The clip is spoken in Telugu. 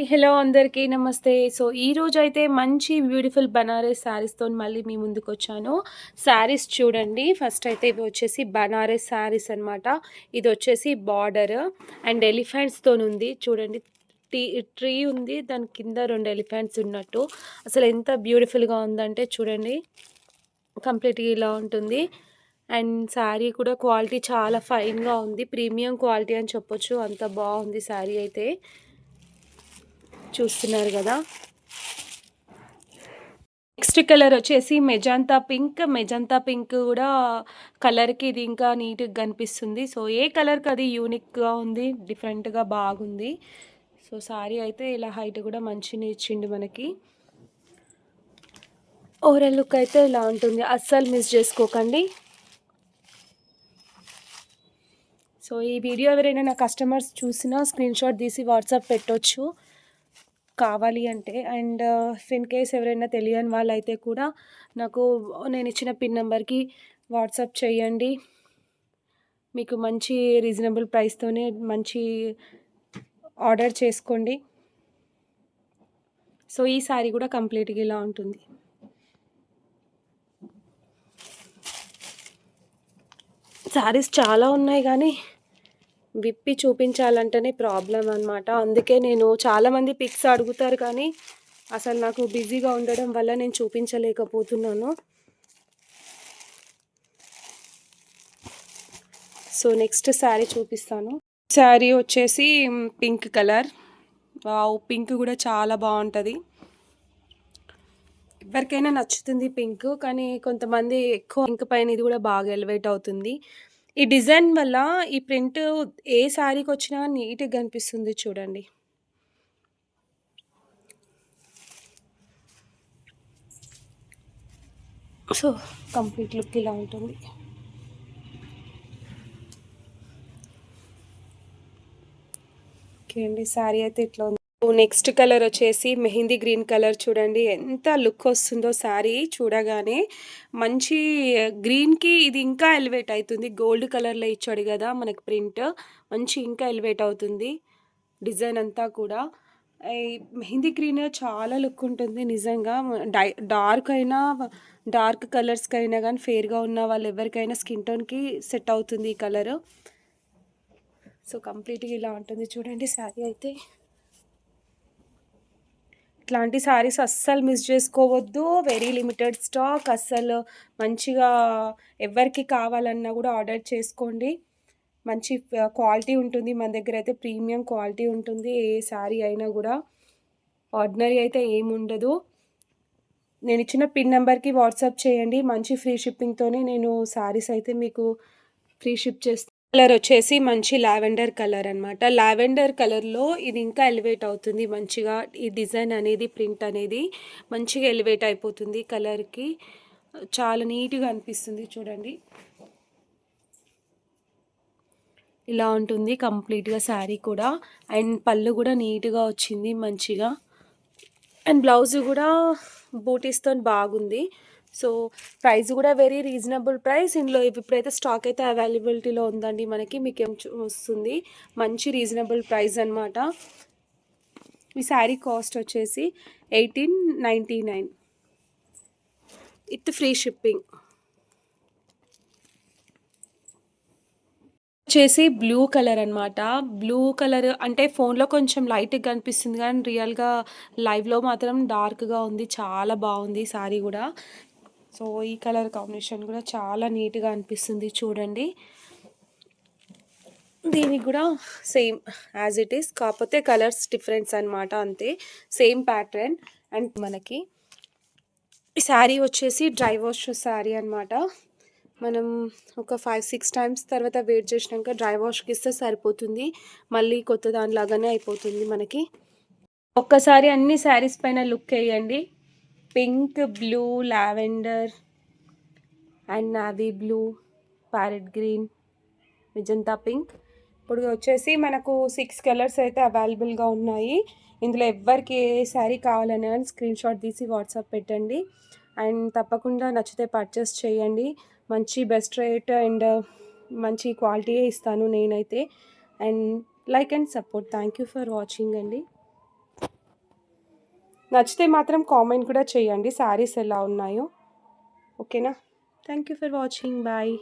హలో అందరికీ నమస్తే. సో, ఈరోజైతే మంచి బ్యూటిఫుల్ బనారస్ శారీస్‌తోని మళ్ళీ మీ ముందుకొచ్చాను. శారీస్ చూడండి. ఫస్ట్ అయితే ఇవి వచ్చేసి బనారస్ శారీస్ అనమాట. ఇదొచ్చేసి బార్డర్ అండ్ ఎలిఫెంట్స్‌తోనుంది. చూడండి టీ ట్రీ ఉంది. దాని కింద 2 ఎలిఫెంట్స్ ఉన్నట్టు. అసలు ఎంత బ్యూటిఫుల్‌గా ఉందంటే చూడండి. కంప్లీట్‌గా ఇలా ఉంటుంది. అండ్ శారీ కూడా క్వాలిటీ చాలా ఫైన్‌గా ఉంది. ప్రీమియం క్వాలిటీ అని చెప్పొచ్చు. అంత బావుంది శారీ అయితే. చూస్తున్నారు గదా! నెక్స్ట్ కలర్ వచ్చేసి మెజంతా పింక్ గూడా కలర్‌కి ఇది ఇంకా నీట్‌గా కనిపిస్తుంది. సో, ఏ కలర్‌కి అది యూనిక్‌గా ఉంది. డిఫరెంట్‌గా బాగుంది. సో, సారీ అయితే ఇలా హైట్ గూడా మంచినే ఇచ్చిండు మనకి. ఓవరాల్ లుక్ అయితే ఇలా ఉంటుంది. అస్సలు మిస్ చేసుకోకండి. సో, ఈ వీడియో ఎవరైనా నా కస్టమర్స్ చూసినా స్క్రీన్‌షాట్ తీసి వాట్సాప్ పెట్టొచ్చు. కావాలి అంటే. అండ్ ఇన్ కేస్ ఎవరైనా తెలియని వాళ్ళైతే కూడా నాకు నేనిచ్చిన పిన్ నంబర్‌కి వాట్సాప్ చేయండి. మీకు మంచి రీజనబుల్ ప్రైస్‌తోనే మంచి ఆర్డర్ చేసుకోండి. సో, ఈ సారీ కూడా కంప్లీట్‌గా ఇలా ఉంటుంది. సారీస్ చాలా ఉన్నాయి గానీ, విప్పి చూపించాలంటేనే ప్రాబ్లమ్ అనమాట. అందుకే నేను చాలామంది పిక్స్ అడుగుతారు కానీ, అసలు నాకు బిజీగా ఉండడం వల్ల నేను చూపించలేకపోతున్నాను. సో, నెక్స్ట్ శారీ చూపిస్తాను. శారీ వచ్చేసి పింక్ కలర్. వావ్! పింక్ గూడా చాలా బావుంటది. ఎవరికైనా నచ్చుతుంది పింక్. కానీ కొంతమంది ఎక్కువ పింక్ పైన ఇది గూడా బాగా ఎలివేట్ అవుతుంది. ఈ డిజైన్ వల్ల ఈ ప్రింట్ ఏ శారీకొచ్చినా నీట్‌గా కనిపిస్తుంది చూడండి. సో, కంప్లీట్ లుక్ ఇలా ఉంటుంది. ఓకే అండి. శారీ అయితే ఇట్లా ఉంది. నెక్స్ట్ కలర్ వచ్చేసి మెహందీ గ్రీన్ కలర్ చూడండి. ఎంత లుక్ వస్తుందో శారీ చూడగానే. మంచి గ్రీన్‌కి ఇది ఇంకా ఎలివేట్ అయితుంది. గోల్డ్ కలర్‌లో ఇచ్చాడు గదా! మనకి ప్రింట్. మంచి ఇంకా ఎలివేట్ అవుతుంది. డిజైన్ అంతా కూడా. ఈ మెహందీ గ్రీన్ చాలా లుక్ ఉంటుంది నిజంగా. డార్క్ అయినా డార్క్ కలర్స్‌కైనా గానీ ఫెయిర్‌గా ఉన్న వాళ్ళు ఎవరికైనా స్కిన్ టోన్‌కి సెట్ అవుతుంది ఈ కలరు. సో, కంప్లీట్‌గా ఇలా ఉంటుంది చూడండి శారీ అయితే. ఇట్లాంటి శారీస్ అస్సలు మిస్ చేసుకోవద్దు. Very limited stock. అస్సలు మంచిగా ఎవ్వరికి కావాలన్నా గూడా ఆర్డర్ చేసుకోండి. మంచి క్వాలిటీ ఉంటుంది. మన దగ్గరైతే ప్రీమియం క్వాలిటీ ఉంటుంది. ఏ శారీ అయినా గూడా. ఆర్డినరీ అయితే ఏముండదు. నేనిచ్చిన పిన్ నంబర్‌కి వాట్సాప్ చేయండి. మంచి ఫ్రీ షిప్పింగ్‌తోనే నేను శారీస్ అయితే మీకు ఫ్రీ షిప్ చేస్తాను. కలర్ వచ్చేసి మంచి లావెండర్ కలర్ అనమాట. లావెండర్ కలర్‌లో ఇది ఇంకా ఎలివేట్ అవుతుంది మంచిగా. ఈ డిజైన్ అనేది, ప్రింట్ అనేది మంచిగా ఎలివేట్ అయిపోతుంది కలర్‌కి. చాలా నీట్‌గా అనిపిస్తుంది చూడండి. ఇలా ఉంటుంది కంప్లీట్‌గా శారీ కూడా. అండ్ పళ్ళు కూడా నీట్‌గా వచ్చింది మంచిగా. అండ్ బ్లౌజ్ గూడా బూటీస్‌తోని బాగుంది. సో, ప్రైస్ గూడా వెరీ రీజనబుల్ ప్రైస్. ఇందులో ఇప్పుడైతే స్టాక్ అయితే అవైలబిలిటీలో ఉందండి మనకి. మీకేం వస్తుంది. మంచి రీజనబుల్ ప్రైస్ అనమాట. ఈ శారీ కాస్ట్ వచ్చేసి 1899 విత్ ఫ్రీ షిప్పింగ్. వచ్చేసి బ్లూ కలర్ అనమాట. బ్లూ కలర్ అంటే ఫోన్‌లో కొంచెం లైట్‌గా కనిపిస్తుంది గానీ, రియల్‌గా లైవ్‌లో మాత్రం డార్క్‌గా ఉంది. చాలా బావుంది శారీ గూడా. సో, ఈ కలర్ కాంబినేషన్ గూడా చాలా నీట్‌గా అనిపిస్తుంది చూడండి. దీనికి గూడా సేమ్ యాజ్ ఇట్ ఈస్. కాపోతే కలర్స్ డిఫరెన్స్ అనమాట అంతే. Same pattern. అండ్ మనకి ఈ శారీ వచ్చేసి డ్రై వాష్ శారీ అనమాట. మనం ఒక 5, 6 టైమ్స్ తర్వాత వెయిట్ చేసినాక డ్రై వాష్‌కి ఇస్తే సరిపోతుంది. మళ్ళీ కొత్త దానిలాగానే అయిపోతుంది మనకి. ఒక్కసారి అన్ని శారీస్ పైన లుక్ ఎయండి. Pink, blue, lavender and navy blue, parrot green, magenta pink. ఇప్పుడు వచ్చేసి మనకు 6 కలర్స్ అయితే అవైలబుల్‌గా ఉన్నాయి. ఇందులో ఎవ్వరికి ఏ శారీ కావాలన్నా గాని స్క్రీన్‌షాట్ తీసి వాట్సాప్ పెట్టండి. అండ్ తప్పకుండా నచ్చితే పర్చేస్ చేయండి. మంచి బెస్ట్ రేట్ అండ్ మంచి క్వాలిటీయే ఇస్తాను నేనైతే. And like and support. Thank you for watching అండి. నచ్చితే మాత్రం కామెంట్ కూడా చేయండి శారీస్ ఎలా ఉన్నాయో. ఓకేనా? Thank you for watching. Bye.